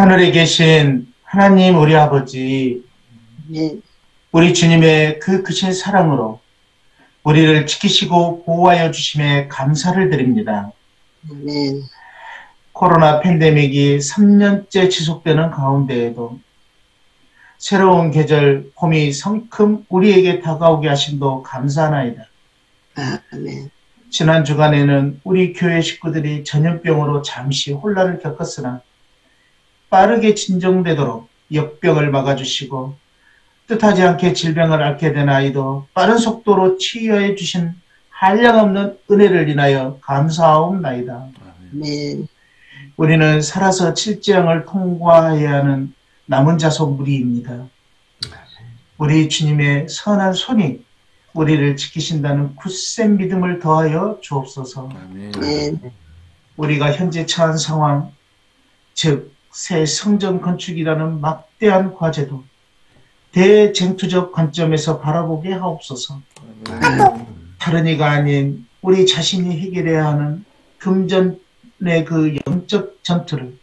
하늘에 계신 하나님 우리 아버지, 네. 우리 주님의 그 크신 사랑으로 우리를 지키시고 보호하여 주심에 감사를 드립니다. 네. 코로나 팬데믹이 3년째 지속되는 가운데에도 새로운 계절 봄이 성큼 우리에게 다가오게 하심도 감사하나이다. 아멘. 지난 주간에는 우리 교회 식구들이 전염병으로 잠시 혼란을 겪었으나 빠르게 진정되도록 역병을 막아주시고 뜻하지 않게 질병을 앓게 된 아이도 빠른 속도로 치유해 주신 한량없는 은혜를 인하여 감사하옵나이다. 아멘. 우리는 살아서 칠지양을 통과해야 하는 남은 자손 무리입니다. 우리 주님의 선한 손이 우리를 지키신다는 굳센 믿음을 더하여 주옵소서. 아멘. 우리가 현재 처한 상황, 즉 새 성전 건축이라는 막대한 과제도 대쟁투적 관점에서 바라보게 하옵소서. 다른 이가 아닌 우리 자신이 해결해야 하는 금전의 그 영적 전투를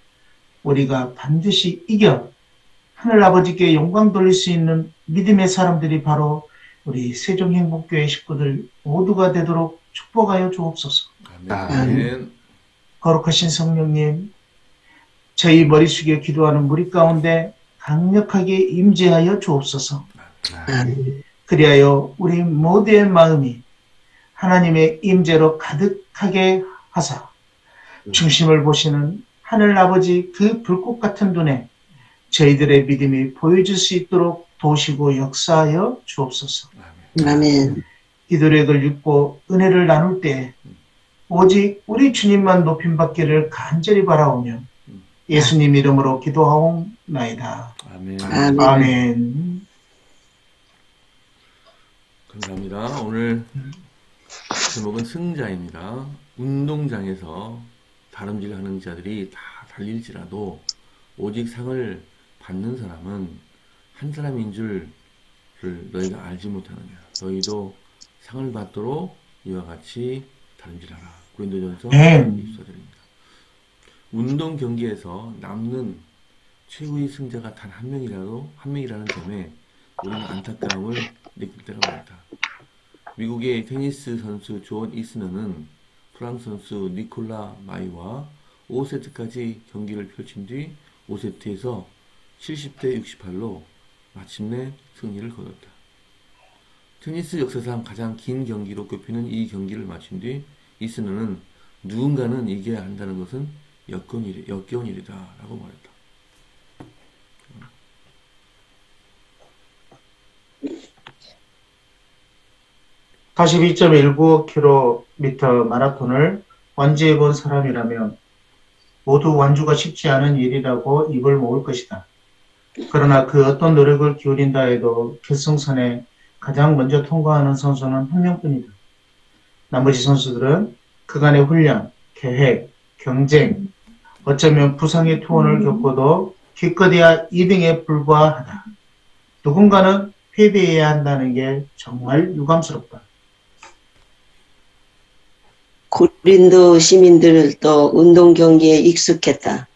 우리가 반드시 이겨 하늘 아버지께 영광 돌릴 수 있는 믿음의 사람들이 바로 우리 세종행복교회 식구들 모두가 되도록 축복하여 주옵소서. 아멘. 거룩하신 성령님, 저희 머리 숙여 기도하는 무리 가운데 강력하게 임재하여 주옵소서. 그리하여 우리 모두의 마음이 하나님의 임재로 가득하게 하사 중심을 보시는 하늘 아버지 그 불꽃 같은 눈에 저희들의 믿음이 보여질 수 있도록 도우시고 역사하여 주옵소서. 아멘. 기도력을 읽고 은혜를 나눌 때 오직 우리 주님만 높임받기를 간절히 바라오며 예수님 이름으로 기도하옵나이다. 아멘. 아멘. 아멘. 감사합니다. 오늘 제목은 승자입니다. 운동장에서 다름질하는 자들이 다 달릴지라도 오직 상을 받는 사람은 한 사람인 줄을 너희가 알지 못하느냐. 너희도 상을 받도록 이와 같이 다름질하라. 고린도전서 14절입니다. 운동 경기에서 남는 최후의 승자가 단 한 명이라는 점에 우리는 안타까움을 느낄 때가 많다. 미국의 테니스 선수 존 이스너는 프랑스 선수 니콜라 마이와 5세트까지 경기를 펼친 뒤 5세트에서 70대 68로 마침내 승리를 거뒀다. 테니스 역사상 가장 긴 경기로 꼽히는 이 경기를 마친 뒤 이스너는 누군가는 이겨야 한다는 것은 역겨운 일이다 라고 말했다. 42.195km 마라톤을 완주해 본 사람이라면 모두 완주가 쉽지 않은 일이라고 입을 모을 것이다. 그러나 그 어떤 노력을 기울인다 해도 결승선에 가장 먼저 통과하는 선수는 한 명뿐이다. 나머지 선수들은 그간의 훈련, 계획, 경쟁, 어쩌면 부상의 투혼을 겪고도 기껏해야 2등에 불과하다. 누군가는 패배해야 한다는 게 정말 유감스럽다. 고린도 시민들도 운동 경기에 익숙했다.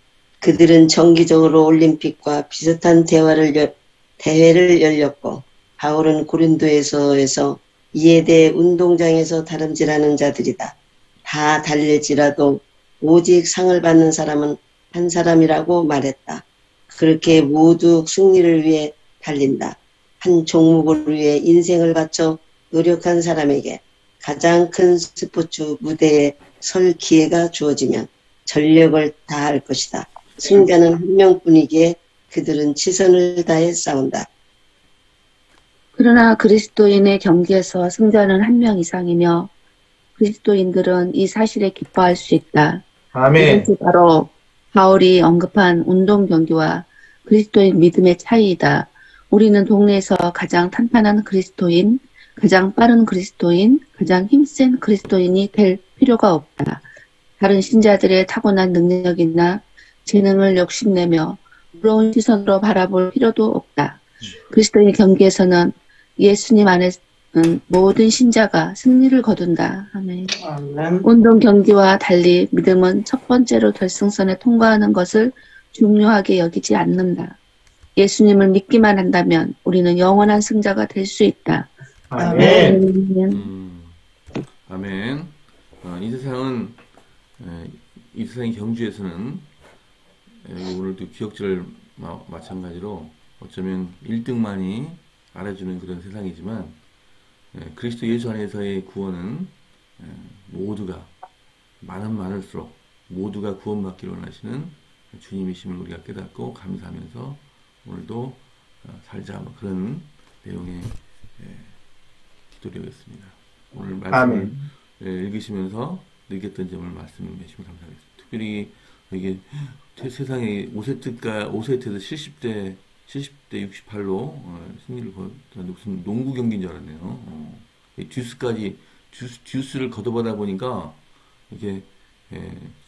그들은 정기적으로 올림픽과 비슷한 대회를 열렸고 바울은 고린도에서 이에 대해 운동장에서 다름질하는 자들이다. 다 달릴지라도 오직 상을 받는 사람은 한 사람이라고 말했다. 그렇게 모두 승리를 위해 달린다. 한 종목을 위해 인생을 바쳐 노력한 사람에게 가장 큰 스포츠 무대에 설 기회가 주어지면 전력을 다할 것이다. 승자는 한 명뿐이기에 그들은 최선을 다해 싸운다. 그러나 그리스도인의 경기에서 승자는 한 명 이상이며 그리스도인들은 이 사실에 기뻐할 수 있다. 아멘. 이것이 바로 바울이 언급한 운동 경기와 그리스도인 믿음의 차이이다. 우리는 동네에서 가장 탄탄한 그리스도인, 가장 빠른 그리스도인, 가장 힘센 그리스도인이 될 필요가 없다. 다른 신자들의 타고난 능력이나 재능을 욕심내며 부러운 시선으로 바라볼 필요도 없다. 그리스도인 경기에서는 예수님 안에는 모든 신자가 승리를 거둔다. 아멘. 운동 경기와 달리 믿음은 첫 번째로 결승선에 통과하는 것을 중요하게 여기지 않는다. 예수님을 믿기만 한다면 우리는 영원한 승자가 될 수 있다. 아멘. 음, 아멘. 이 세상은 이 세상의 경주에서는 오늘도 기억절 마찬가지로 어쩌면 1등만이 알아주는 그런 세상이지만 그리스도 예수 안에서의 구원은 모두가 많을수록 모두가 구원받기를 원하시는 주님이심을 우리가 깨닫고 감사하면서 오늘도 살자 그런 내용의 기도드리겠습니다. 오늘 말씀을 읽으시면서 느꼈던 점을 말씀해 주시면 감사하겠습니다. 특별히 이게 세상에 5세트에서 70대 68로 승리를 거뒀는데 무슨 농구 경기인 줄 알았네요. 듀스를 걷어보다 보니까 이게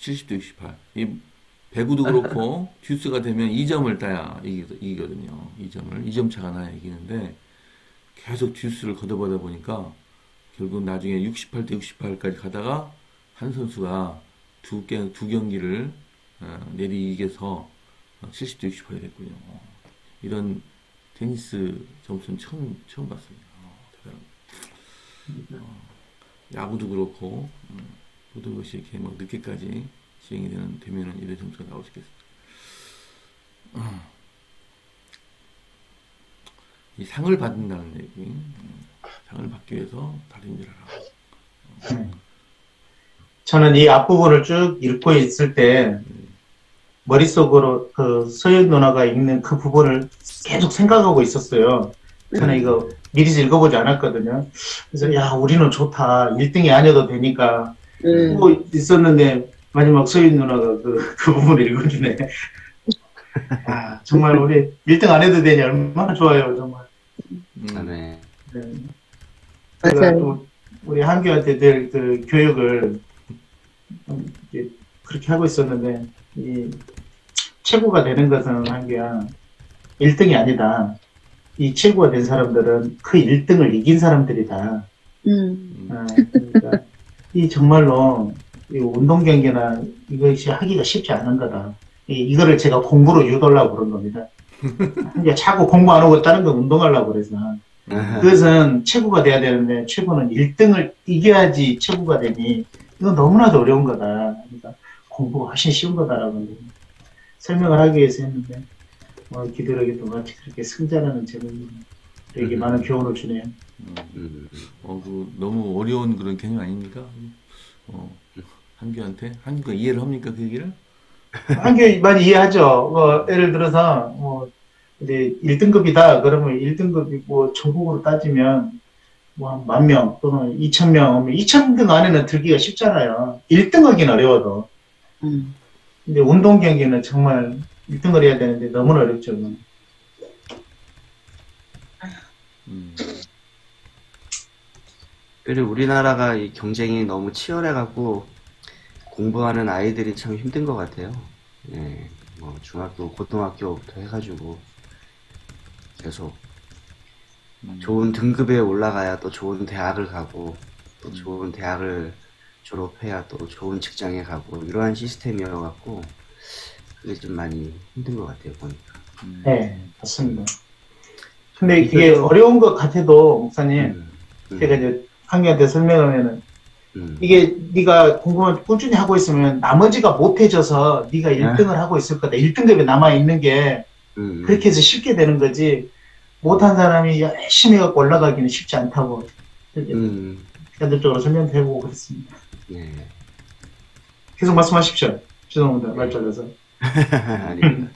70대 68. 이 배구도 그렇고 듀스가 되면 2점을 따야 이기거든요. 2점 차가 나야 이기는데 계속 듀스를 걷어보다 보니까 결국 나중에 68대 68까지 가다가 한 선수가 두 경기를 내리 이겨서 70대 68이 됐군요. 이런 테니스 점수는 처음 봤습니다. 대단합니다. 야구도 그렇고 모든 것이 이렇게 막 늦게까지 진행이 되면은 이런 점수가 나올 수 있겠습니다. 이 상을 받는다는 얘기, 상을 받기 위해서 다른 일을 하고. 저는 이 앞부분을 쭉 읽고 있을 때 머릿속으로 그 서연 누나가 읽는 그 부분을 계속 생각하고 있었어요. 저는 이거 미리 읽어보지 않았거든요. 그래서 야 우리는 좋다. 1등이 아니어도 되니까 하고 있었는데 마지막 서연 누나가 그 부분을 읽어주네. 아, 정말 우리 1등 안 해도 되니 얼마나 좋아요, 정말. 네. 제가 또 우리 한규한테 늘 그 교육을 그렇게 하고 있었는데, 이 최고가 되는 것은 한규야, 1등이 아니다. 이 최고가 된 사람들은 그 1등을 이긴 사람들이다. 그러니까 이 정말로 이 운동 경기나 이것이 하기가 쉽지 않은 거다. 이거를 제가 공부로 유도하려고 그런 겁니다. 이제 자꾸 공부 안 하고 다른 거 운동하려고 그래서. 그것은 최고가 돼야 되는데, 최고는 1등을 이겨야지 최고가 되니, 이건 너무나도 어려운 거다. 그러니까 공부가 훨씬 쉬운 거다라고 설명을 하기 위해서 했는데, 기도력이 같이 그렇게 승자라는 제목으로 되게 많은 교훈을 주네요. 너무 어려운 그런 개념 아닙니까? 한규가 이해를 합니까, 그 얘기를? 한규 많이 이해하죠. 예를 들어서, 이제 1등급이다. 그러면 1등급이 전국으로 따지면, 10,000명 또는 2,000명, 2,000등 안에는 들기가 쉽잖아요. 1등 하기는 어려워도. 근데 운동 경기는 정말 1등을 해야 되는데 너무 어렵죠. 그리고 우리나라가 이 경쟁이 너무 치열해갖고 공부하는 아이들이 참 힘든 것 같아요. 예, 중학교, 고등학교부터 해가지고 계속 좋은 등급에 올라가야 또 좋은 대학을 가고 또 좋은 대학을 졸업해야 또 좋은 직장에 가고 이러한 시스템이어갖고 그게 좀 많이 힘든 것 같아요, 보니까. 네, 맞습니다. 근데 이게 어려운 것 같아도, 목사님, 제가 이제 한규한테 설명하면은, 이게 네가 공부만 꾸준히 하고 있으면 나머지가 못해져서 네가 1등을 하고 있을 거다. 1등급에 남아있는 게 그렇게 해서 쉽게 되는 거지, 못한 사람이 열심히 해갖고 올라가기는 쉽지 않다고 간접적으로 설명도 해보고 그랬습니다. 예. 계속 말씀하십시오. 죄송합니다. 말 잘라서. 아닙니다.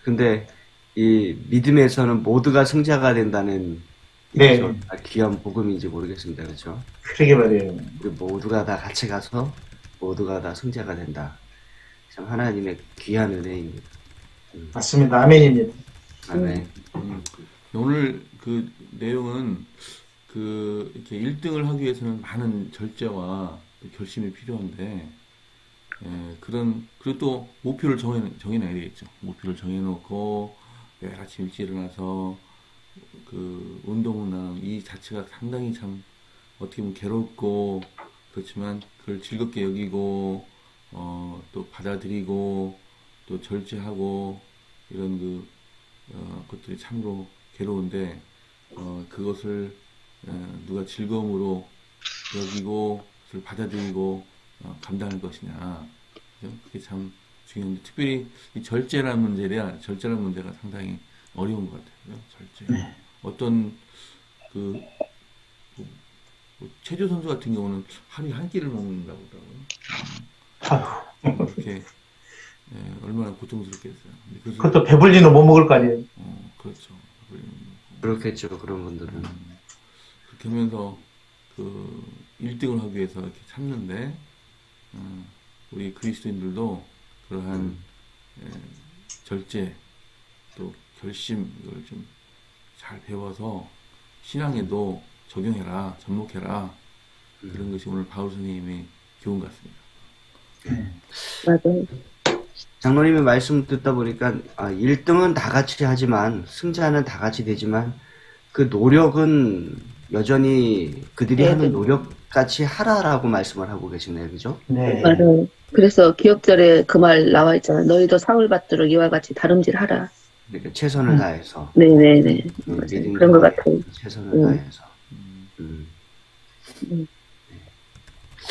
근데 이 믿음에서는 모두가 승자가 된다는 네. 귀한 복음인지 모르겠습니다. 그렇죠? 그러게 말이에요. 모두가 다 같이 가서 모두가 다 승자가 된다. 참 하나님의 귀한 은혜입니다. 맞습니다. 아멘입니다. 아멘. 오늘 그 내용은 이렇게 1등을 하기 위해서는 많은 절제와 결심이 필요한데, 그리고 또 목표를 정해놔야 되겠죠. 목표를 정해놓고 매일 아침 일찍 일어나서 그 운동이나 이 자체가 상당히 참 어떻게 보면 괴롭고 그렇지만 그걸 즐겁게 여기고 또 받아들이고 또 절제하고 이런 것들이 참으로 괴로운데 그것을 누가 즐거움으로 여기고 그것을 받아들이고 감당할 것이냐. 그죠? 그게 참 중요한데 특별히 이 절제라는 문제가 상당히 어려운 것 같아요. 그죠? 절제. 어떤 체조 선수 같은 경우는 하루에 한 끼를 먹는다고 그러더라고요. 그렇게 얼마나 고통스럽겠어요. 근데 그것도 배불리는 못 먹을 거 아니에요. 그렇죠. 그렇겠죠, 그런 분들은. 그렇게 하면서 1등을 하기 위해서 이렇게 참는데 우리 그리스도인들도 그러한 절제 또 결심 이걸 좀 잘 배워서 신앙에도 적용해라, 접목해라. 그런 것이 오늘 바울 선생님의 교훈 같습니다. 맞아요. 장로님의 말씀 듣다 보니까 1등은 다 같이 하지만 승자는 다 같이 되지만 그 노력은 여전히 그들이 하는 노력같이 하라라고 말씀을 하고 계시네요. 그죠? 네. 맞아요. 그래서 기억절에 그 말 나와 있잖아요. 너희도 상을 받도록 이와 같이 다름질하라. 그러니까 최선을 다해서. 네네네. 맞아요. 그런 것 같아요. 최선을 다해서.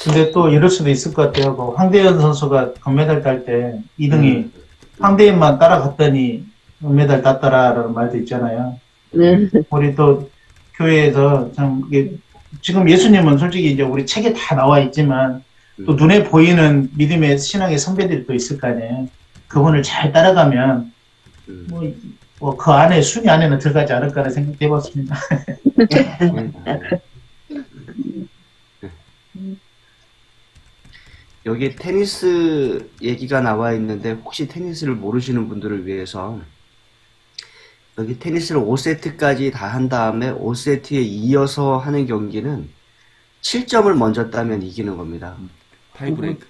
근데 또 이럴 수도 있을 것 같아요. 황대현 선수가 금메달 딸 때 2등이 황대현만 따라갔더니 금메달 땄더라라는 말도 있잖아요. 네. 우리 또 교회에서 참 지금 예수님은 솔직히 이제 우리 책에 다 나와 있지만 또 눈에 보이는 믿음의 신앙의 선배들이 또 있을 거 아니에요. 그분을 잘 따라가면 그 안에 순위 안에는 들어가지 않을까라는 생각해 봤습니다. 여기 테니스 얘기가 나와 있는데 혹시 테니스를 모르시는 분들을 위해서 여기 테니스를 5세트까지 다 한 다음에 5세트에 이어서 하는 경기는 7점을 먼저 따면 이기는 겁니다. 타이브레이크.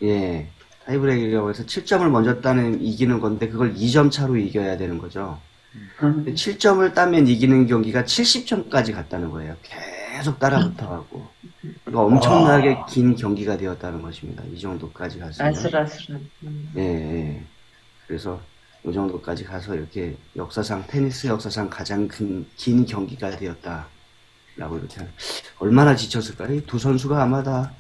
예. 타이브레이크라고 해서 7점을 먼저 따면 이기는 건데 그걸 2점 차로 이겨야 되는 거죠. 7점을 따면 이기는 경기가 70점까지 갔다는 거예요. 계속 따라붙어가고. 그러니까 엄청나게 긴 경기가 되었다는 것입니다. 이 정도까지 갔으면. 아슬아슬한. 예, 예. 그래서 이 정도까지 가서 이렇게 테니스 역사상 가장 긴 경기가 되었다라고 이렇게 얼마나 지쳤을까요? 이 두 선수가 아마 다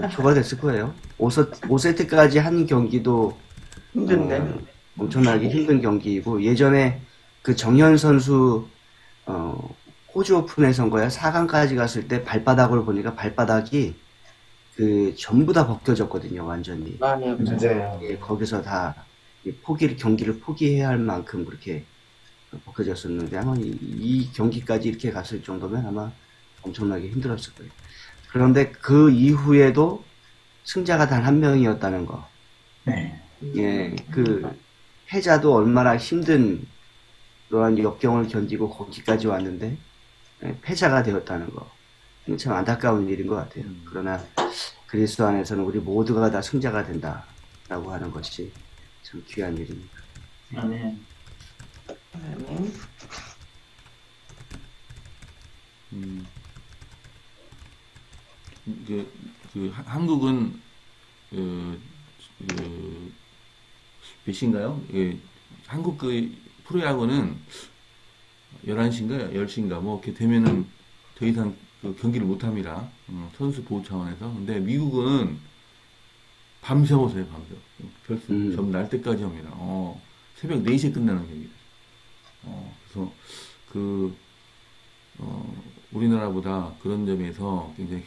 목표가 됐을 거예요. 5세트까지 한 경기도 힘든데. 엄청나게 힘든 경기이고 예전에 그 정현 선수 호주 오픈에서인가요? 4강까지 갔을 때 발바닥을 보니까 발바닥이 전부 다 벗겨졌거든요, 완전히. 맞아요. 예, 거기서 다 경기를 포기해야 할 만큼 그렇게 벗겨졌었는데 아마 이 경기까지 이렇게 갔을 정도면 아마 엄청나게 힘들었을 거예요. 그런데 그 이후에도 승자가 단 한 명이었다는 거. 네. 예, 패자도 얼마나 힘든 그러한 역경을 견디고 거기까지 왔는데 패자가 되었다는 거. 참 안타까운 일인 것 같아요. 그러나 그리스도 안에서는 우리 모두가 다 승자가 된다라고 하는 것이 참 귀한 일입니다. 아멘. 한국은 몇시인가요? 한국 프로야구는 11시인가 10시인가 뭐 이렇게 되면은 더 이상 경기를 못 합니다. 선수 보호 차원에서. 근데 미국은 밤새워서 해요, 밤새. 점 날 때까지 합니다. 새벽 4시에 끝나는 경기를. 그래서 우리나라보다 그런 점에서 굉장히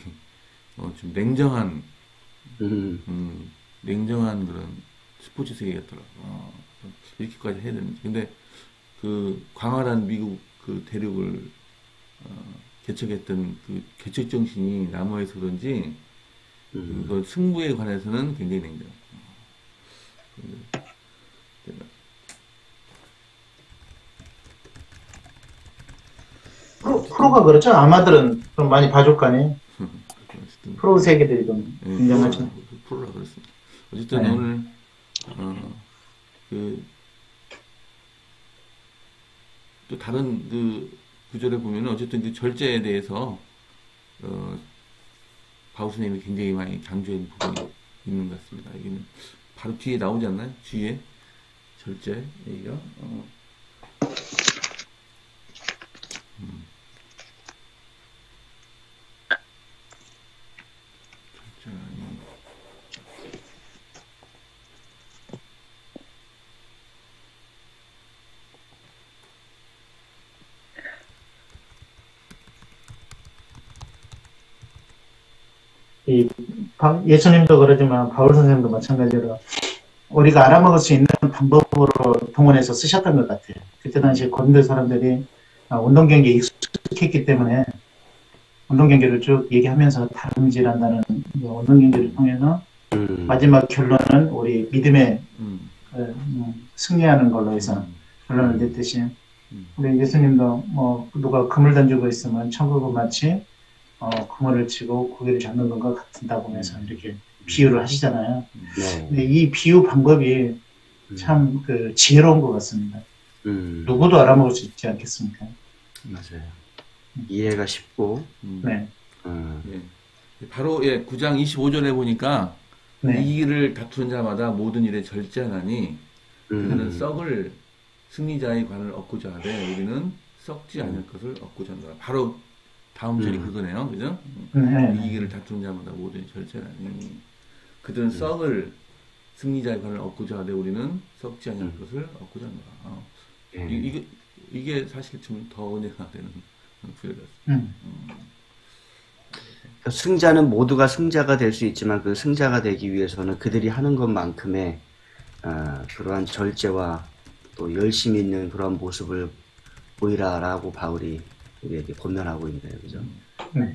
좀 냉정한 그런 스포츠 세계였더라고요. 이렇게까지 해야 되는지. 근데 광활한 미국 대륙을 개척했던 개척 정신이 남아있어 그런지 그 승부에 관해서는 굉장히 냉정. 프로가 그렇죠. 아마들은 좀 많이 봐줄 거 아니에요. 프로 세계들이 좀 인정하죠. 프로라 그렇습니다. 어쨌든 네. 오늘 또 다른 구절에 보면 어쨌든 절제에 대해서 바울 선생님이 굉장히 많이 강조한 부분이 있는 것 같습니다. 여기는 바로 뒤에 나오지 않나요? 뒤에 절제 얘기가 절제 아니 이 예수님도 그러지만 바울 선생님도 마찬가지로 우리가 알아먹을 수 있는 방법으로 동원해서 쓰셨던 것 같아요. 그때 당시 고린도 사람들이 운동 경기에 익숙했기 때문에 운동 경기를 쭉 얘기하면서 다름질한다는 운동 경기를 통해서 마지막 결론은 우리 믿음의 승리하는 걸로 해서 결론을 냈듯이 우리 예수님도 뭐 누가 금을 던지고 있으면 천국은 마치 그물을 치고 고기를 잡는 것과 같다고 해서 이렇게 비유를 하시잖아요. 네. 근데 이 비유 방법이 참 지혜로운 것 같습니다. 누구도 알아먹을 수 있지 않겠습니까? 맞아요. 이해가 쉽고. 네. 예. 바로 예, 9장 25절에 보니까 네. 이 일을 다투는 자마다 모든 일에 절제하나니 그들은 썩을 승리자의 관을 얻고자 하되 우리는 썩지 않을 것을 얻고자 한다. 바로 다음 절이 그거네요. 그죠? 네. 이 일을 다투는 자마다 모든 일에 절제하나니 그들은 썩을 승리자의 관을 얻고자 하되 우리는 썩지 않을 것을 얻고자 한다. 이게 사실 좀 더 은혜가 되는 구절 같습니다. 승자는 모두가 승자가 될 수 있지만 그 승자가 되기 위해서는 그들이 하는 것만큼의 그러한 절제와 또 열심히 있는 그러한 모습을 보이라라고 바울이 우리에게 권면하고 있네요. 그죠? 네.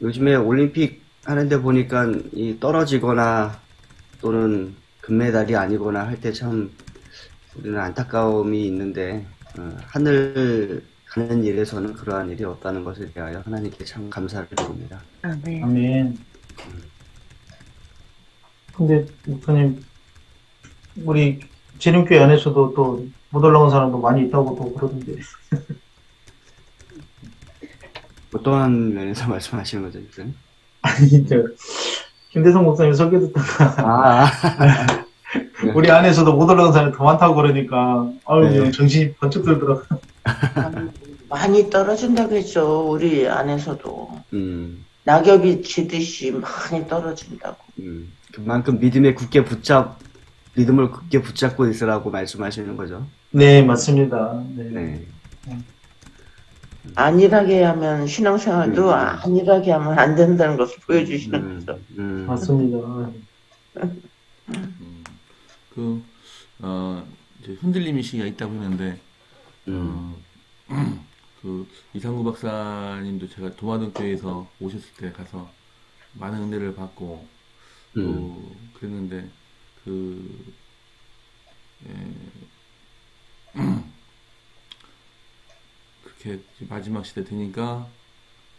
요즘에 올림픽 하는데 보니까 이 떨어지거나 또는 금메달이 아니거나 할 때 참 우리는 안타까움이 있는데 하늘 가는 일에서는 그러한 일이 없다는 것에 대하여 하나님께 참 감사를 드립니다. 아멘. 아멘. 근데 목사님 우리 재림교회 안에서도 또 못 올라온 사람도 많이 있다고 또 그러던데. 어떠한 면에서 말씀하시는 거죠, 목사님? 아니 김대성 목사님 설교 듣다가 우리 안에서도 못 올라온 사람이 더 많다고 그러니까 아유 정신이 번쩍 들더라고. 많이 떨어진다고 했죠. 우리 안에서도. 낙엽이 지듯이 많이 떨어진다고. 그만큼 믿음을 굳게 붙잡고 있으라고 말씀하시는 거죠. 네, 맞습니다. 네. 안일하게 하면 신앙생활도 안일하게 하면 안 된다는 것을 보여주시는 거죠. 맞습니다. 이제 흔들림의 시기가 있다고 했는데, 이상구 박사님도 제가 도마동교회에서 오셨을 때 가서 많은 은혜를 받고, 또 그랬는데, 그렇게 마지막 시대 되니까,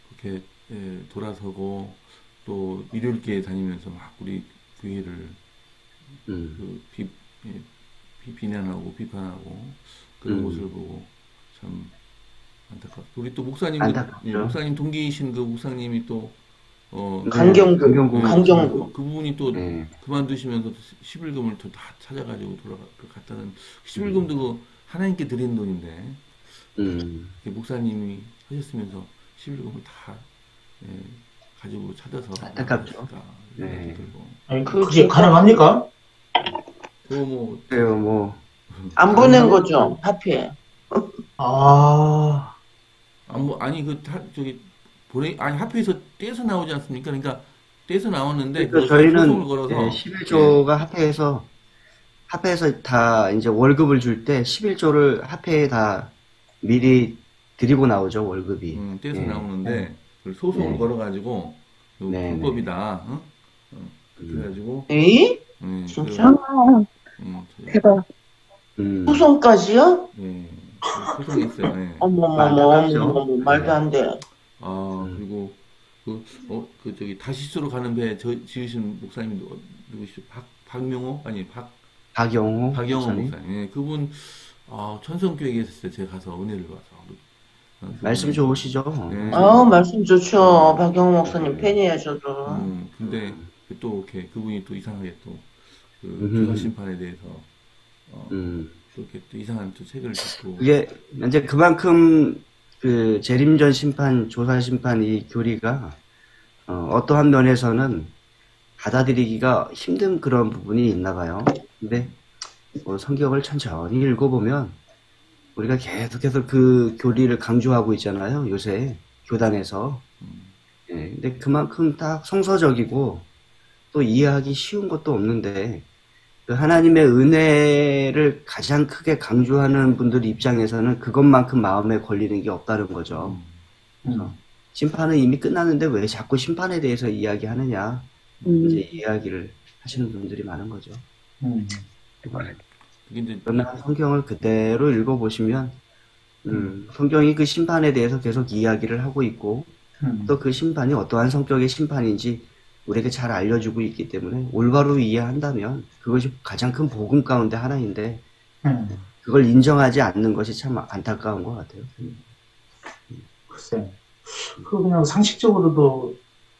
그렇게 돌아서고, 또 일요일교회 다니면서 막 우리 교회를 비난하고 비판하고 그런 모습을 보고 참 안타깝고 우리 또 목사님 동기이신 그 목사님이 또 강경구 그분이 또 그만두시면서 11금을 또 다 찾아가지고 갔다는 11금도 그 하나님께 드린 돈인데 목사님이 하셨으면서 11금을 다 가지고 찾아서 안타깝죠. 아니, 그게 가능합니까? 안 보낸 거죠, 하필. 합회에서 떼서 나오지 않습니까? 그러니까 떼서 나왔는데 그러니까 저희는 소송을 걸어서 11조가 합회에서 다 이제 월급을 줄 때 11조를 합회에 다 미리 드리고 나오죠, 월급이. 떼서 나오는데 소송을 걸어가지고 불법이다. 그래가지고 진짜? 대박. 소송까지요? 네, 소송했어요. 어머머머, 말도 안 돼. 그리고 저기 다시스로 가는 배 지으신 목사님 누구시죠? 박명호 아니 박영호 목사님. 예, 그분 천성교회에 계셨을 때 제가 가서 은혜를 봐서 말씀 좋으시죠? 네. 말씀 좋죠. 박영호 목사님 팬이에요, 저도. 근데 또 이렇게 그분이 또 이상하게 또 그 조사 심판에 대해서 또 이렇게 또 이상한 또 책을 듣고 그게 이제 그만큼 그 재림전 심판, 조사 심판 이 교리가 어떠한 면에서는 받아들이기가 힘든 그런 부분이 있나 봐요. 근데 성경을 천천히 읽어보면 우리가 계속해서 그 교리를 강조하고 있잖아요. 요새 교단에서. 예, 근데 그만큼 딱 성서적이고 또 이해하기 쉬운 것도 없는데 그 하나님의 은혜를 가장 크게 강조하는 분들 입장에서는 그것만큼 마음에 걸리는 게 없다는 거죠. 그래서 심판은 이미 끝났는데 왜 자꾸 심판에 대해서 이야기하느냐 이제 이야기를 하시는 분들이 많은 거죠. 그러나 성경을 그대로 읽어보시면 성경이 그 심판에 대해서 계속 이야기를 하고 있고 또 그 심판이 어떠한 성격의 심판인지 우리에게 잘 알려주고 있기 때문에 올바로 이해한다면 그것이 가장 큰 복음 가운데 하나인데 그걸 인정하지 않는 것이 참 안타까운 것 같아요. 글쎄, 그 그냥 상식적으로도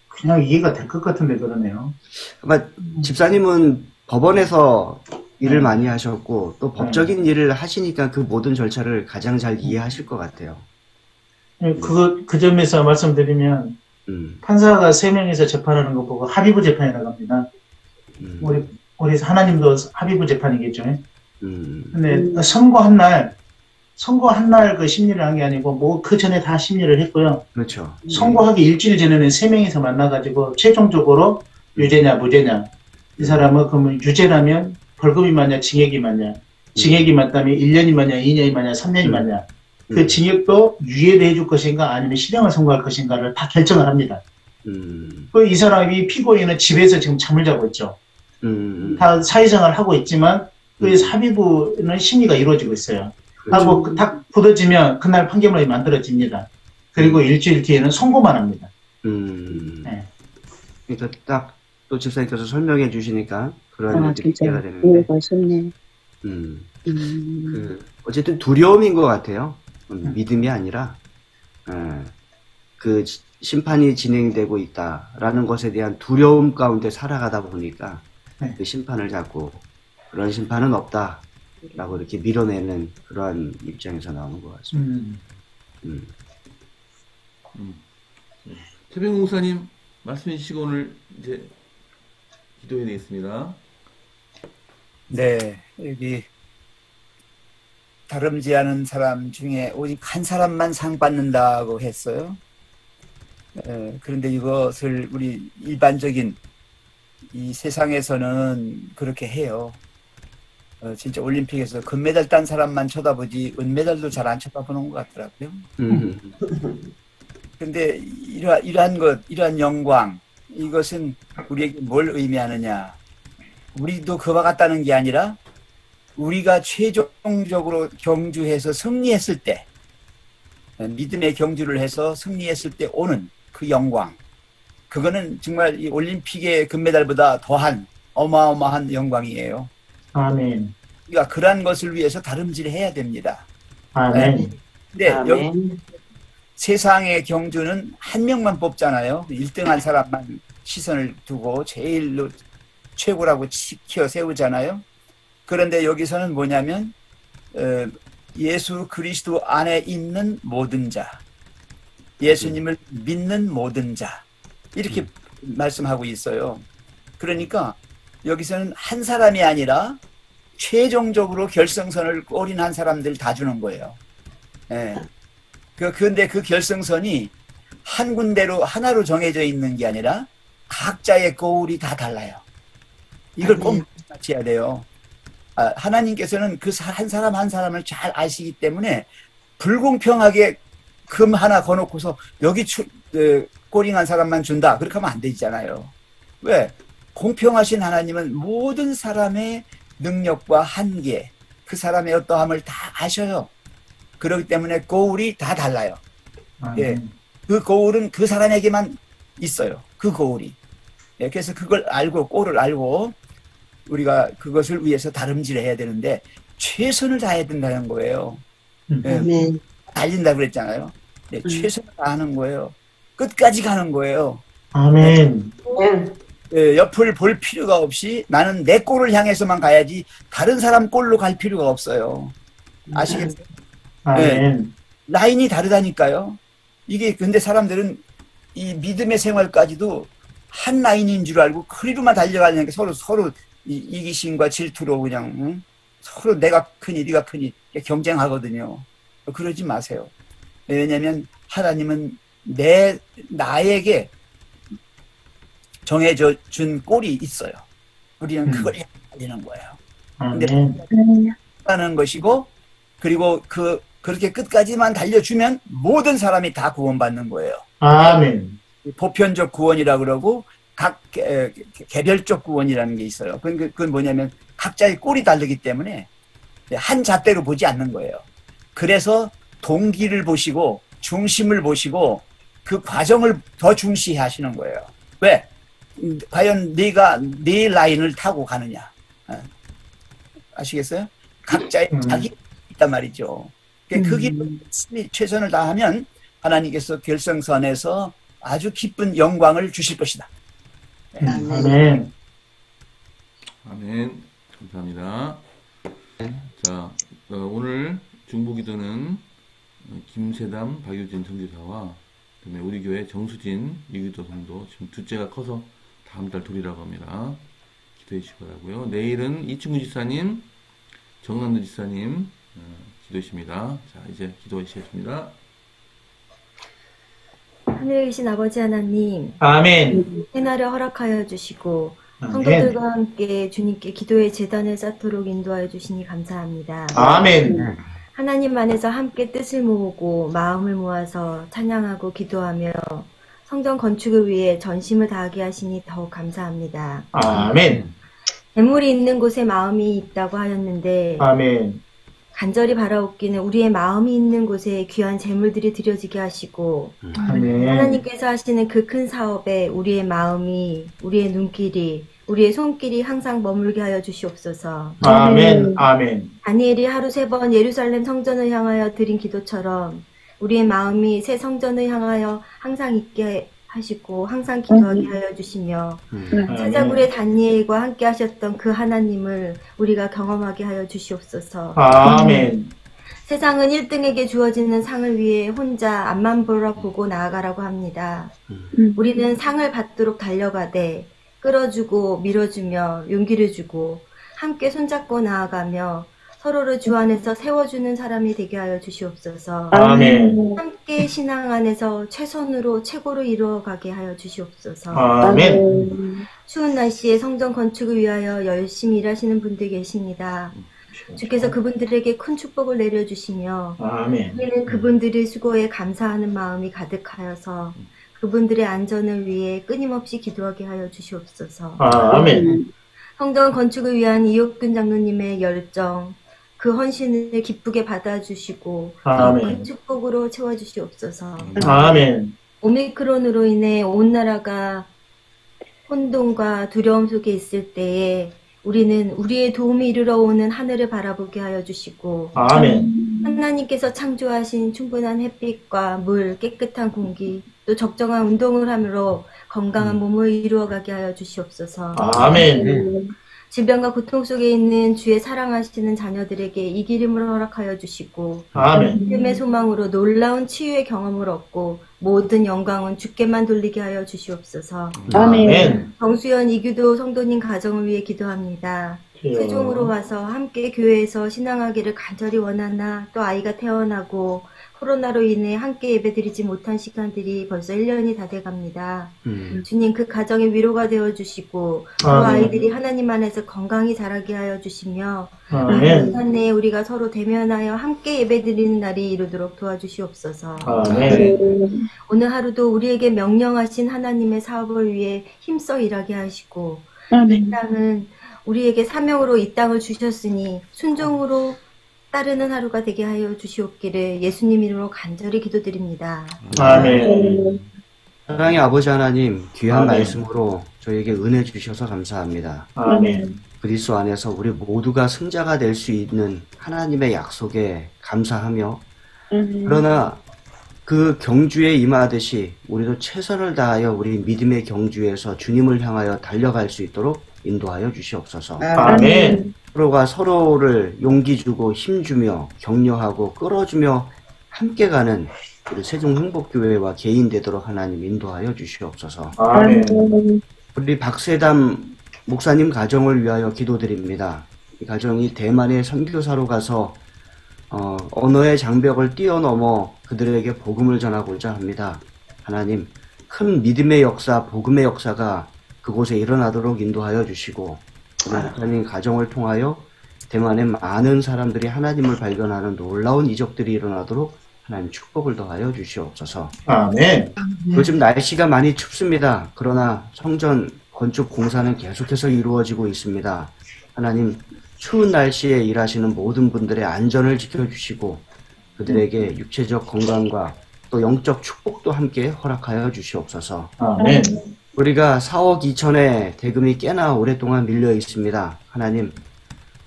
그냥 이해가 될 것 같은데 그러네요. 아마 집사님은 법원에서 일을 많이 하셨고 또 법적인 일을 하시니까 그 모든 절차를 가장 잘 이해하실 것 같아요. 그 점에서 말씀드리면 판사가 3명이서 재판하는 거 보고 합의부 재판이라고 합니다. 우리 하나님도 합의부 재판이겠죠. 근데 선고한 날 그 심리를 한 게 아니고 뭐 그 전에 다 심리를 했고요. 그렇죠. 선고하기 일주일 전에는 3명이서 만나가지고 최종적으로 유죄냐 무죄냐, 이 사람은 그러면 유죄라면 벌금이 맞냐 징역이 맞냐, 징역이 맞다면 1년이 맞냐 2년이 맞냐 3년이 맞냐, 그 징역도 유예를 해줄 것인가 아니면 실형을 선고할 것인가를 다 결정을 합니다. 이 사람이 피고인은 집에서 지금 잠을 자고 있죠. 다 사회생활을 하고 있지만 그 합의부는 심리가 이루어지고 있어요. 그렇죠. 하고 딱 굳어지면 그날 판결문이 만들어집니다. 그리고 일주일 뒤에는 선고만 합니다. 네. 그러니까 딱 또 집사님께서 설명해 주시니까 그런 일들이 이해가 되는데. 네, 멋있네. 어쨌든 두려움인 것 같아요. 믿음이 아니라 그 심판이 진행되고 있다라는 것에 대한 두려움 가운데 살아가다 보니까 그 심판을 잡고 그런 심판은 없다라고 이렇게 밀어내는 그러한 입장에서 나오는 것 같습니다. 태병 목사님 말씀해 주시고 오늘 이제 기도해 드리겠습니다. 네, 여기 다름지 않은 사람 중에 오직 한 사람만 상 받는다고 했어요. 그런데 이것을 우리 일반적인 이 세상에서는 그렇게 해요. 진짜 올림픽에서 금메달 딴 사람만 쳐다보지 은메달도 잘 안 쳐다보는 것 같더라고요. 근데 이러한 영광, 이것은 우리에게 뭘 의미하느냐? 우리도 그와 같다는 게 아니라 우리가 최종적으로 경주해서 승리했을 때, 믿음의 경주를 해서 승리했을 때 오는 그 영광, 그거는 정말 이 올림픽의 금메달보다 더한 어마어마한 영광이에요. 아멘. 우리가 그러한 것을 위해서 다름질해야 됩니다. 아멘. 근데 여기 세상의 경주는 한 명만 뽑잖아요. 1등한 사람만 시선을 두고 제일로 최고라고 치켜 세우잖아요. 그런데 여기서는 뭐냐면 예수 그리스도 안에 있는 모든 자, 예수님을 믿는 모든 자, 이렇게 말씀하고 있어요. 그러니까 여기서는 한 사람이 아니라 최종적으로 결승선을 올인한 사람들 다 주는 거예요. 예. 그런데 그 결승선이 한 군데로 하나로 정해져 있는 게 아니라 각자의 거울이 다 달라요. 이걸 꼭 맞춰야 돼요. 하나님께서는 그 한 사람 한 사람을 잘 아시기 때문에 불공평하게 금 하나 거놓고서 여기 꼬링한 사람만 준다, 그렇게 하면 안 되잖아요. 왜? 공평하신 하나님은 모든 사람의 능력과 한계, 그 사람의 어떠함을 다 아셔요. 그렇기 때문에 거울이 다 달라요. 예. 그 거울은 그 사람에게만 있어요. 그 거울이. 예. 그래서 그걸 알고, 꼴을 알고 우리가 그것을 위해서 다름질해야 되는데 최선을 다해야 된다는 거예요. 예. 달린다 그랬잖아요. 네, 최선을 다하는 거예요. 끝까지 가는 거예요. 아멘. 예, 옆을 볼 필요가 없이 나는 내 골을 향해서만 가야지 다른 사람 골로 갈 필요가 없어요. 아시겠어요? 아멘. 라인이 다르다니까요. 이게 근데 사람들은 이 믿음의 생활까지도 한 라인인 줄 알고 그리로만 달려가는 게 서로 이기심과 질투로 그냥 응? 서로 내가 크니 네가 크니 경쟁하거든요. 그러지 마세요. 왜냐하면 하나님은 나에게 정해져 준 꼴이 있어요. 우리는 그걸 향해 달리는 거예요. 근데 하는 것이고 그리고 그렇게 끝까지만 달려주면 모든 사람이 다 구원받는 거예요. 아멘. 보편적 구원이라 그러고 각 개별적 구원이라는 게 있어요. 그건 뭐냐면 각자의 꼴이 다르기 때문에 한 잣대로 보지 않는 거예요. 그래서 동기를 보시고 중심을 보시고 그 과정을 더 중시하시는 거예요. 왜? 과연 네가 네 라인을 타고 가느냐. 아시겠어요? 각자의 자기 있단 말이죠. 그 길을 최선을 다하면 하나님께서 결승선에서 아주 기쁜 영광을 주실 것이다. 네. 아멘. 아멘. 감사합니다. 자, 오늘 중보기도는 김세담, 박유진 선교사와 그다음에 우리 교회 정수진 이기도 성도 지금 둘째가 커서 다음 달 돌이라고 합니다. 기도해 주시기 바라고요. 내일은 이충구 지사님, 정남도 지사님 기도하십니다. 자, 이제 기도해 주시겠습니다. 하늘에 계신 아버지 하나님, 아멘. 해나를 허락하여 주시고 아멘. 성도들과 함께 주님께 기도의 제단을 쌓도록 인도하여 주시니 감사합니다. 아멘. 하나님 안에서 함께 뜻을 모으고 마음을 모아서 찬양하고 기도하며 성전 건축을 위해 전심을 다하게 하시니 더욱 감사합니다. 아멘. 재물이 있는 곳에 마음이 있다고 하였는데 아멘. 간절히 바라옵기는 우리의 마음이 있는 곳에 귀한 재물들이 드려지게 하시고 아멘. 하나님께서 하시는 그 큰 사업에 우리의 마음이, 우리의 눈길이, 우리의 손길이 항상 머물게 하여 주시옵소서. 아멘. 아멘. 다니엘이 하루 3번 예루살렘 성전을 향하여 드린 기도처럼 우리의 마음이 새 성전을 향하여 항상 있게 하시고 항상 기도하게 하여 주시며 사자굴의 다니엘과 함께 하셨던 그 하나님을 우리가 경험하게 하여 주시옵소서. 아멘. 세상은 1등에게 주어지는 상을 위해 혼자 앞만 보고 나아가라고 합니다. 우리는 상을 받도록 달려가되 끌어주고 밀어주며 용기를 주고 함께 손잡고 나아가며 서로를 주 안에서 세워주는 사람이 되게 하여 주시옵소서. 아멘. 함께 신앙 안에서 최선으로 최고로 이루어가게 하여 주시옵소서. 아멘. 추운 날씨에 성전 건축을 위하여 열심히 일하시는 분들 계십니다. 주께서 그분들에게 큰 축복을 내려주시며 아멘. 우리는 그분들의 수고에 감사하는 마음이 가득하여서 그분들의 안전을 위해 끊임없이 기도하게 하여 주시옵소서. 아멘. 성전 건축을 위한 이옥균 장로님의 열정, 그 헌신을 기쁘게 받아주시고 큰 축복으로 채워주시옵소서. 아멘. 오미크론으로 인해 온 나라가 혼돈과 두려움 속에 있을 때에 우리는 우리의 도움이 이르러 오는 하늘을 바라보게 하여 주시고 아멘. 하나님께서 창조하신 충분한 햇빛과 물, 깨끗한 공기, 또 적정한 운동을 함으로 건강한 몸을 이루어가게 하여 주시옵소서. 아멘. 질병과 고통 속에 있는 주의 사랑하시는 자녀들에게 이기림을 허락하여 주시고 아멘. 믿음의 소망으로 놀라운 치유의 경험을 얻고 모든 영광은 주께만 돌리게 하여 주시옵소서. 아멘. 정수연 이규도 성도님 가정을 위해 기도합니다. 세종으로 와서 함께 교회에서 신앙하기를 간절히 원하나 또 아이가 태어나고 코로나로 인해 함께 예배드리지 못한 시간들이 벌써 1년이 다 돼갑니다. 주님 그 가정에 위로가 되어주시고 그 아이들이 하나님 안에서 건강히 자라게 하여 주시며 이 시간 내에 우리가 서로 대면하여 함께 예배드리는 날이 이루도록 도와주시옵소서. 아멘. 오늘 하루도 우리에게 명령하신 하나님의 사업을 위해 힘써 일하게 하시고 이 땅은 우리에게 사명으로 이 땅을 주셨으니 순종으로 따르는 하루가 되게 하여 주시옵기를 예수님 이름으로 간절히 기도드립니다. 아멘. 사랑의 아버지 하나님, 귀한 아멘. 말씀으로 저에게 은혜 주셔서 감사합니다. 아멘. 그리스도 안에서 우리 모두가 승자가 될 수 있는 하나님의 약속에 감사하며 그러나 그 경주에 임하듯이 우리도 최선을 다하여 우리 믿음의 경주에서 주님을 향하여 달려갈 수 있도록 인도하여 주시옵소서. 아멘. 서로가 서로를 용기 주고 힘주며 격려하고 끌어주며 함께 가는 우리 세종행복교회와 개인 되도록 하나님 인도하여 주시옵소서. 아멘. 우리 박세담 목사님 가정을 위하여 기도드립니다. 이 가정이 대만의 선교사로 가서 언어의 장벽을 뛰어넘어 그들에게 복음을 전하고자 합니다. 하나님, 큰 믿음의 역사, 복음의 역사가 그곳에 일어나도록 인도하여 주시고 우리 목사님 가정을 통하여 대만의 많은 사람들이 하나님을 발견하는 놀라운 이적들이 일어나도록 하나님 축복을 더하여 주시옵소서. 아멘. 요즘 날씨가 많이 춥습니다. 그러나 성전 건축 공사는 계속해서 이루어지고 있습니다. 하나님, 추운 날씨에 일하시는 모든 분들의 안전을 지켜주시고 그들에게 육체적 건강과 또 영적 축복도 함께 허락하여 주시옵소서. 아멘. 우리가 4억 2천의 대금이 꽤나 오랫동안 밀려 있습니다. 하나님,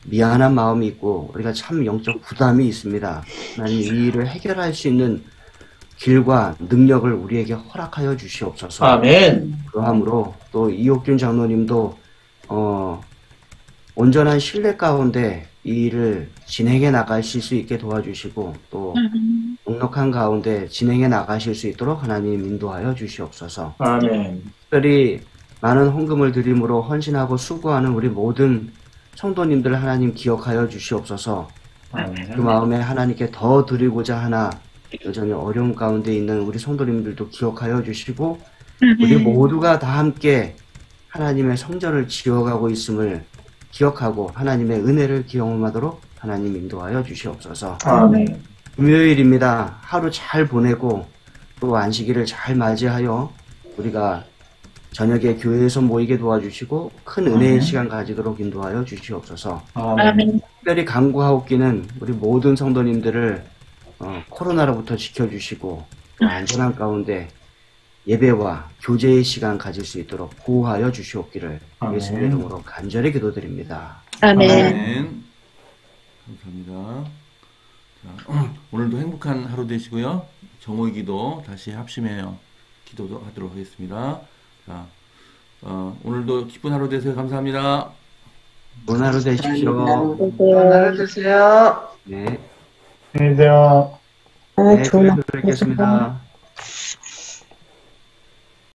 미안한 마음이 있고 우리가 참 영적 부담이 있습니다. 하나님, 이 일을 해결할 수 있는 길과 능력을 우리에게 허락하여 주시옵소서. 아멘. 그러함으로 또 이옥균 장로님도 온전한 신뢰 가운데 이 일을 진행해 나가실 수 있게 도와주시고 또 넉넉한 가운데 진행해 나가실 수 있도록 하나님 인도하여 주시옵소서. 아멘. 특별히 많은 헌금을 드림으로 헌신하고 수고하는 우리 모든 성도님들 하나님 기억하여 주시옵소서. 아멘. 그 마음에 하나님께 더 드리고자 하나 여전히 어려운 가운데 있는 우리 성도님들도 기억하여 주시고 우리 모두가 다 함께 하나님의 성전을 지어가고 있음을 기억하고 하나님의 은혜를 경험하도록 하나님 인도하여 주시옵소서. 아멘. 금요일입니다. 하루 잘 보내고 또 안식일을 잘 맞이하여 우리가 저녁에 교회에서 모이게 도와주시고 큰 은혜의 시간 가지도록 인도하여 주시옵소서. 아멘. 특별히 간구하옵기는 우리 모든 성도님들을 코로나로부터 지켜주시고 안전한 가운데 예배와 교제의 시간 가질 수 있도록 보호하여 주시옵기를 예수님의 이름으로 간절히 기도드립니다. 아멘. 아멘. 감사합니다. 자, 오늘도 행복한 하루 되시고요. 정오의 기도 다시 합심해요. 기도도 하도록 하겠습니다. 자, 오늘도 기쁜 하루 되세요. 감사합니다. 좋은 하루 되십시오. 하나 주세요. 네. 안녕히 계세요. 네, 그래도 뵙겠습니다.